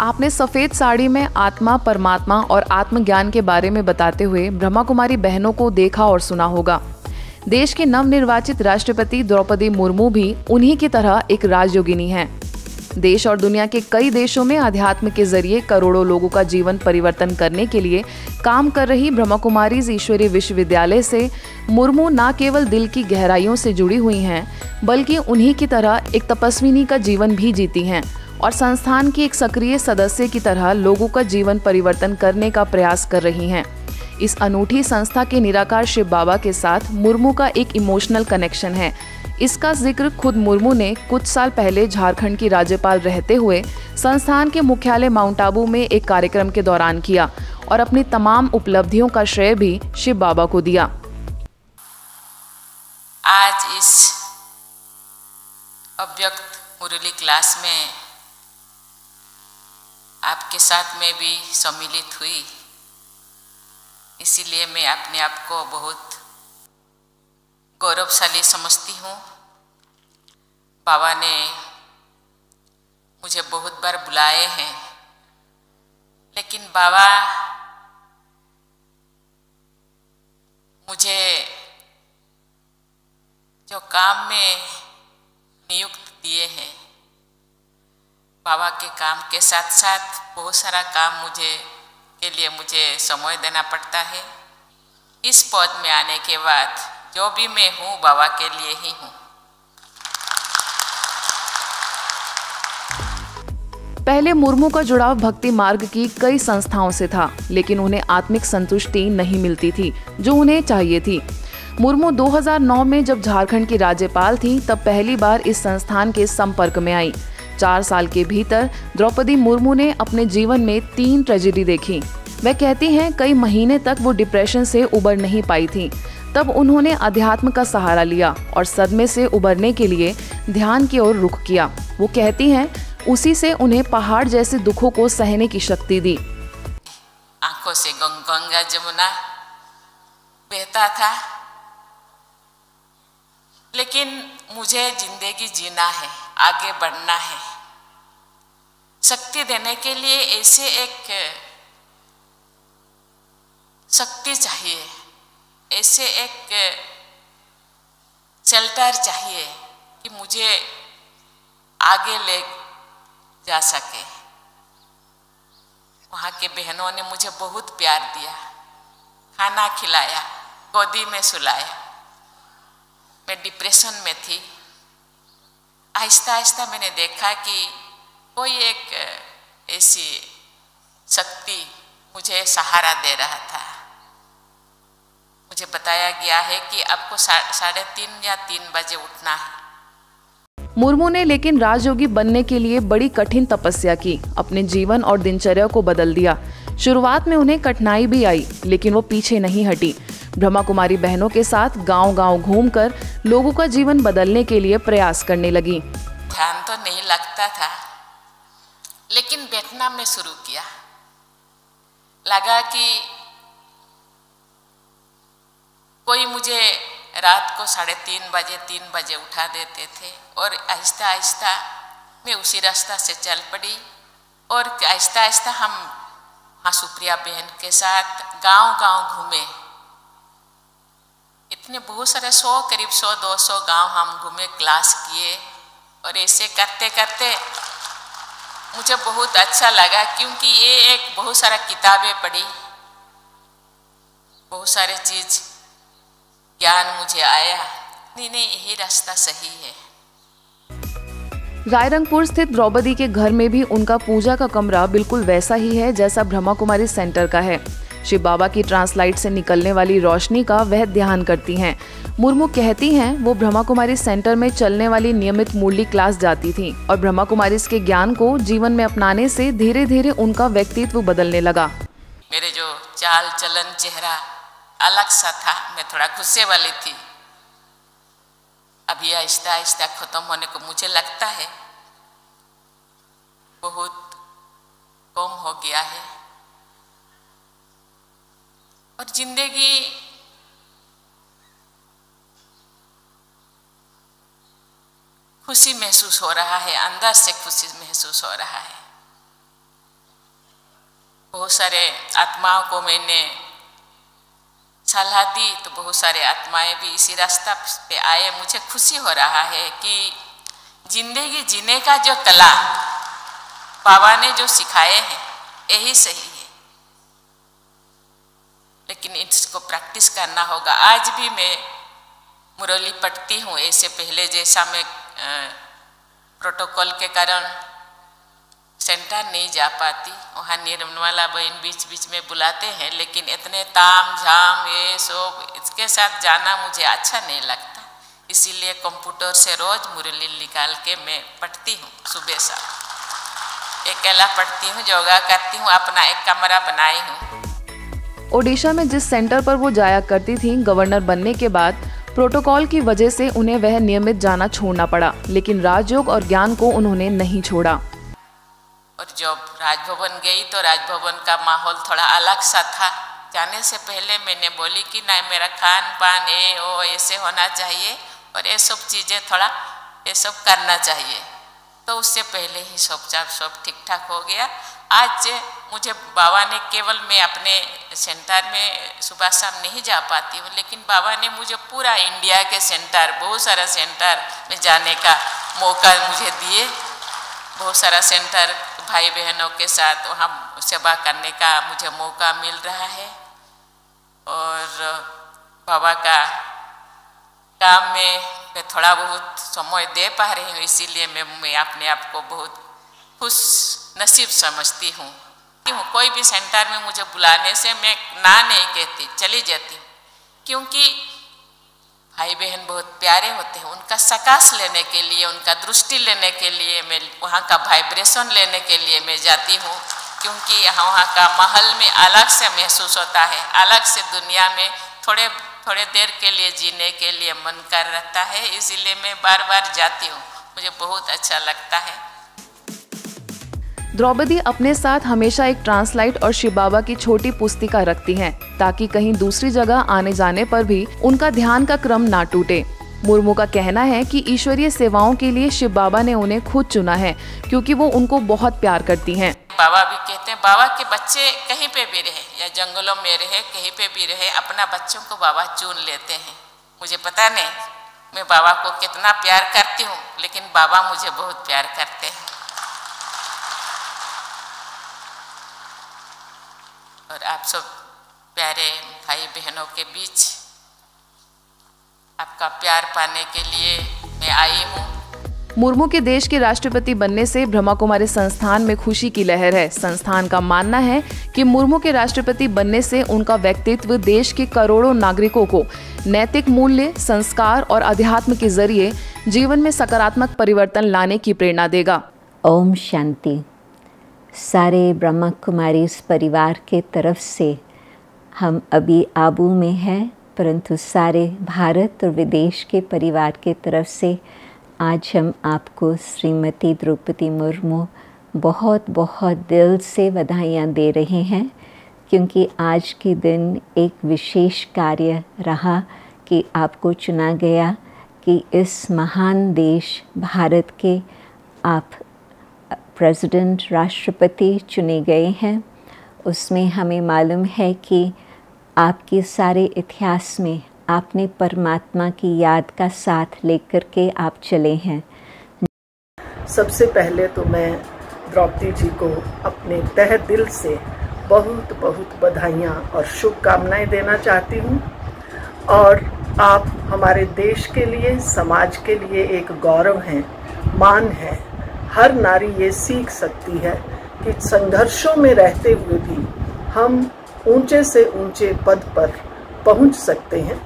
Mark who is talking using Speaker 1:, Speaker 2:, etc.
Speaker 1: आपने सफेद साड़ी में आत्मा, परमात्मा और आत्मज्ञान के बारे में बताते हुए ब्रह्मा कुमारी बहनों को देखा और सुना होगा। देश के नवनिर्वाचित राष्ट्रपति द्रौपदी मुर्मू भी उन्हीं की तरह एक राजयोगिनी हैं। देश और दुनिया के कई देशों में अध्यात्म के जरिए करोड़ों लोगों का जीवन परिवर्तन करने के लिए काम कर रही ब्रह्मा कुमारीज ईश्वरीय विश्वविद्यालय से मुर्मू न केवल दिल की गहराइयों से जुड़ी हुई हैं, बल्कि उन्हीं की तरह एक तपस्विनी का जीवन भी जीती हैं और संस्थान की एक सक्रिय सदस्य की तरह लोगों का जीवन परिवर्तन करने का प्रयास कर रही हैं। इस अनूठी संस्था के निराकार शिव बाबा के साथ मुर्मू का एक इमोशनल कनेक्शन है। इसका जिक्र खुद मुर्मू ने कुछ साल पहले झारखंड की राज्यपाल रहते हुए संस्थान के मुख्यालय माउंट आबू में एक कार्यक्रम के दौरान किया और अपनी तमाम उपलब्धियों का श्रेय भी शिव बाबा को दिया।
Speaker 2: आज इस अव्यक्त मुरली क्लास में आपके साथ में भी सम्मिलित हुई, इसीलिए मैं अपने आप को बहुत गौरवशाली समझती हूँ। बाबा ने मुझे बहुत बार बुलाए हैं, लेकिन बाबा मुझे जो काम में नियुक्त दिए हैं, बाबा के काम के साथ साथ बहुत सारा काम मुझे समय देना पड़ता है। इस पद में आने के बाद जो भी मैं हूँ बाबा के लिए ही हूँ।
Speaker 1: पहले मुर्मू का जुड़ाव भक्ति मार्ग की कई संस्थाओं से था, लेकिन उन्हें आत्मिक संतुष्टि नहीं मिलती थी जो उन्हें चाहिए थी। मुर्मू 2009 में जब झारखंड की राज्यपाल थी, तब पहली बार इस संस्थान के संपर्क में आई। 4 साल के भीतर द्रौपदी मुर्मू ने अपने जीवन में 3 ट्रेजेडी देखी। वह कहती हैं कई महीने तक वो डिप्रेशन से उबर नहीं पाई थी। तब उन्होंने अध्यात्म का सहारा लिया और सदमे से उबरने के लिए ध्यान की ओर रुख किया। वो कहती हैं उसी से उन्हें पहाड़ जैसे दुखों को सहने की शक्ति दी।
Speaker 2: आंखों से गंगा जमुना बहता था, लेकिन मुझे जिंदगी जीना है, आगे बढ़ना है। शक्ति देने के लिए ऐसे एक शक्ति चाहिए, ऐसे एक शेल्टर चाहिए कि मुझे आगे ले जा सके। वहाँ के बहनों ने मुझे बहुत प्यार दिया, खाना खिलाया, गोदी में सुलाया। मैं डिप्रेशन में थी। आहिस्ता आहिस्ता मैंने देखा कि कोई एक ऐसी शक्ति मुझे सहारा दे रहा था। मुझे बताया गया है कि आपको 3:30 या 3 बजे उठना है।
Speaker 1: मुर्मू ने लेकिन राजयोगी बनने के लिए बड़ी कठिन तपस्या की, अपने जीवन और दिनचर्या को बदल दिया। शुरुआत में उन्हें कठिनाई भी आई, लेकिन वो पीछे नहीं हटी। ब्रह्मा कुमारी बहनों के साथ गांव-गांव घूमकर लोगों का जीवन बदलने के लिए प्रयास करने लगी।
Speaker 2: ध्यान तो नहीं लगता था, लेकिन बैठना मैं शुरू किया। लगा कि कोई मुझे रात को 3:30 बजे उठा देते थे और आहिस्ता आहिस्ता मैं उसी रास्ता से चल पड़ी और आहिस्ता आहिस्ता हम हाँ सुप्रिया बहन के साथ गांव-गांव घूमे। इतने बहुत सारे करीब 100-200 गांव हम घूमे, क्लास किए और ऐसे करते करते मुझे बहुत अच्छा लगा, क्योंकि ये एक बहुत सारा किताबें पढ़ी, बहुत सारे चीज ज्ञान मुझे आया। नहीं यही रास्ता सही है।
Speaker 1: रायरंगपुर स्थित द्रौपदी के घर में भी उनका पूजा का कमरा बिल्कुल वैसा ही है जैसा ब्रह्मा कुमारी सेंटर का है। शिव बाबा की ट्रांसलाइट से निकलने वाली रोशनी का वह ध्यान करती हैं। मुर्मू कहती हैं वो ब्रह्मा कुमारी सेंटर में चलने वाली नियमित मुरली क्लास जाती थी और ब्रह्मा कुमारी के ज्ञान को जीवन में अपनाने से धीरे धीरे उनका व्यक्तित्व बदलने लगा।
Speaker 2: मेरे जो चाल चलन चेहरा अलग सा था, मैं थोड़ा गुस्से वाली थी। अभी आहिस्ता आहिस्ता खत्म होने को मुझे लगता है, बहुत कम हो गया है और जिंदगी खुशी महसूस हो रहा है, अंदर से खुशी महसूस हो रहा है। बहुत सारे आत्माओं को मैंने सलाह दी, तो बहुत सारे आत्माएं भी इसी रास्ता पे आए। मुझे खुशी हो रहा है कि जिंदगी जीने का जो कला बाबा ने जो सिखाए हैं यही सही है, लेकिन इसको प्रैक्टिस करना होगा। आज भी मैं मुरली पढ़ती हूँ, ऐसे पहले जैसा मैं प्रोटोकॉल के कारण सेंटर नहीं जा पाती। वहाँ निर्मला बहन बीच बीच में बुलाते हैं, लेकिन इतने ताम झाम ये सब इसके साथ जाना मुझे अच्छा नहीं लगता। इसीलिए कंप्यूटर से रोज मुरली निकाल के मैं पढ़ती हूँ, सुबह शाम अकेला पढ़ती हूँ, योगा करती हूँ, अपना एक कमरा बनाई हूँ।
Speaker 1: ओडिशा में जिस सेंटर पर वो जाया करती थी, गवर्नर बनने के बाद प्रोटोकॉल की वजह से उन्हें वह नियमित जाना छोड़ना पड़ा, लेकिन राजयोग और ज्ञान को उन्होंने नहीं छोड़ा।
Speaker 2: और जब राजभवन गई तो राजभवन का माहौल थोड़ा अलग सा था। जाने से पहले मैंने बोली कि नहीं, मेरा खान पान ऐसे होना चाहिए और ये सब चीज़ें थोड़ा ये सब करना चाहिए। तो उससे पहले ही सब ठीक ठाक हो गया। आज मुझे बाबा ने केवल, मैं अपने सेंटर में सुबह शाम नहीं जा पाती हूँ, लेकिन बाबा ने मुझे पूरा इंडिया के सेंटर, बहुत सारा सेंटर में जाने का मौका मुझे दिए। बहुत सारा सेंटर भाई बहनों के साथ वहाँ सेवा करने का मुझे मौका मिल रहा है, और बाबा का काम में मैं थोड़ा बहुत समय दे पा रही हूँ। इसीलिए मैं अपने आप को बहुत खुश नसीब समझती हूँ। कोई भी सेंटर में मुझे बुलाने से मैं ना नहीं कहती, चली जाती हूँ, क्योंकि भाई बहन बहुत प्यारे होते हैं। उनका सकाश लेने के लिए, उनका दृष्टि लेने के लिए, मैं वहाँ का वाइब्रेशन लेने के लिए मैं जाती हूँ, क्योंकि वहाँ का माहौल में अलग से महसूस होता है, अलग से दुनिया में थोड़े देर के लिए जीने के लिए मन कर रहता है। इसीलिए मैं बार बार जाती हूँ, मुझे बहुत अच्छा लगता है।
Speaker 1: द्रौपदी अपने साथ हमेशा एक ट्रांसलाइट और शिव बाबा की छोटी पुस्तिका रखती हैं, ताकि कहीं दूसरी जगह आने जाने पर भी उनका ध्यान का क्रम ना टूटे। मुर्मू का कहना है कि ईश्वरीय सेवाओं के लिए शिव बाबा ने उन्हें खुद चुना है, क्योंकि वो उनको बहुत प्यार करती हैं।
Speaker 2: बाबा भी कहते हैं, बाबा के बच्चे कहीं पे भी रहे या जंगलों में रहे, कहीं पे भी रहे, अपना बच्चों को बाबा चुन लेते हैं। मुझे पता नहीं मैं बाबा को कितना प्यार करती हूँ, लेकिन बाबा मुझे बहुत प्यार करते हैं। और आप सब प्यारे भाई बहनों के बीच आपका प्यार पाने के लिए मैं आई हूँ।
Speaker 1: मुर्मू के देश के राष्ट्रपति बनने से ब्रह्मा कुमारी संस्थान में खुशी की लहर है। संस्थान का मानना है कि मुर्मू के राष्ट्रपति बनने से उनका व्यक्तित्व देश के करोड़ों नागरिकों को नैतिक मूल्य, संस्कार और अध्यात्म के जरिए जीवन में सकारात्मक परिवर्तन लाने की प्रेरणा देगा।
Speaker 3: ओम शांति। सारे ब्रह्मा कुमारी परिवार के तरफ से हम अभी आबू में हैं, परंतु सारे भारत और विदेश के परिवार के तरफ से आज हम आपको श्रीमती द्रौपदी मुर्मू बहुत बहुत दिल से बधाइयाँ दे रहे हैं, क्योंकि आज के दिन एक विशेष कार्य रहा कि आपको चुना गया कि इस महान देश भारत के आप प्रेसिडेंट, राष्ट्रपति चुने गए हैं। उसमें हमें मालूम है कि आपके सारे इतिहास में आपने परमात्मा की याद का साथ लेकर के आप चले हैं।
Speaker 4: सबसे पहले तो मैं द्रौपदी जी को अपने तहे दिल से बहुत बहुत बधाइयाँ और शुभकामनाएं देना चाहती हूँ। और आप हमारे देश के लिए, समाज के लिए एक गौरव हैं, मान है। हर नारी ये सीख सकती है कि संघर्षों में रहते हुए भी हम ऊंचे से ऊंचे पद पर पहुंच सकते हैं।